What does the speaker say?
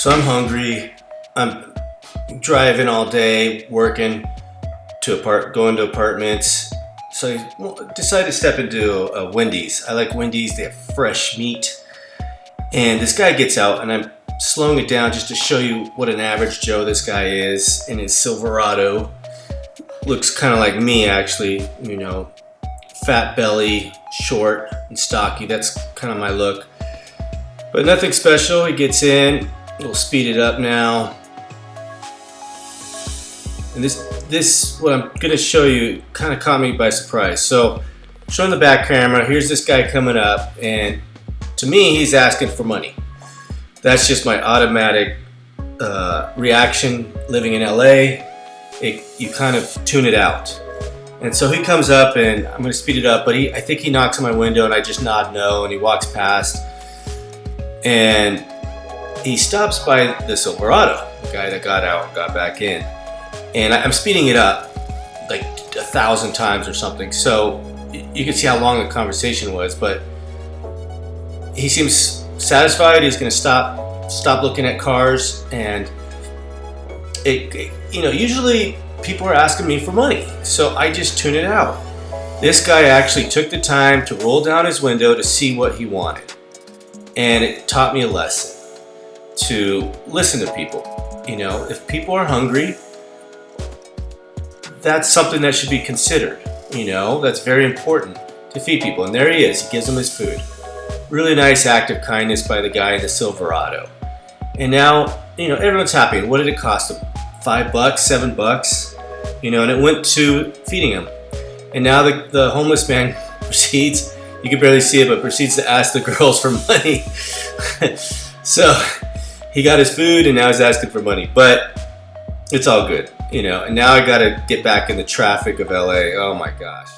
So I'm hungry. I'm driving all day, working going to apartments. So I decided to step into a Wendy's. I like Wendy's. They have fresh meat. And this guy gets out, and I'm slowing it down just to show you what an average Joe this guy is in his Silverado. Looks kind of like me, actually. You know, fat belly, short and stocky. That's kind of my look. But nothing special. He gets in. We'll speed it up now. And this what I'm going to show you kind of caught me by surprise. So, showing the back camera, here's this guy coming up, and to me, he's asking for money. That's just my automatic reaction living in LA. You kind of tune it out. And so he comes up, and I'm going to speed it up, but I think he knocks on my window, and I just nod no, and he walks past. And he stops by the Silverado, the guy that got out, got back in. And I'm speeding it up like 1,000 times or something. So you can see how long the conversation was, but he seems satisfied. He's going to stop looking at cars. And usually people are asking me for money. So I just tune it out. This guy actually took the time to roll down his window to see what he wanted. And it taught me a lesson to listen to people. If people are hungry, that's something that should be considered. That's very important to feed people. And there he is. He gives them his food. Really nice act of kindness by the guy in the Silverado. And now, everyone's happy. And what did it cost him? $5, $7? And it went to feeding him. And now the homeless man proceeds, you can barely see it, but proceeds to ask the girls for money. So he got his food, and now he's asking for money. But it's all good, and now I gotta get back in the traffic of LA. Oh my gosh.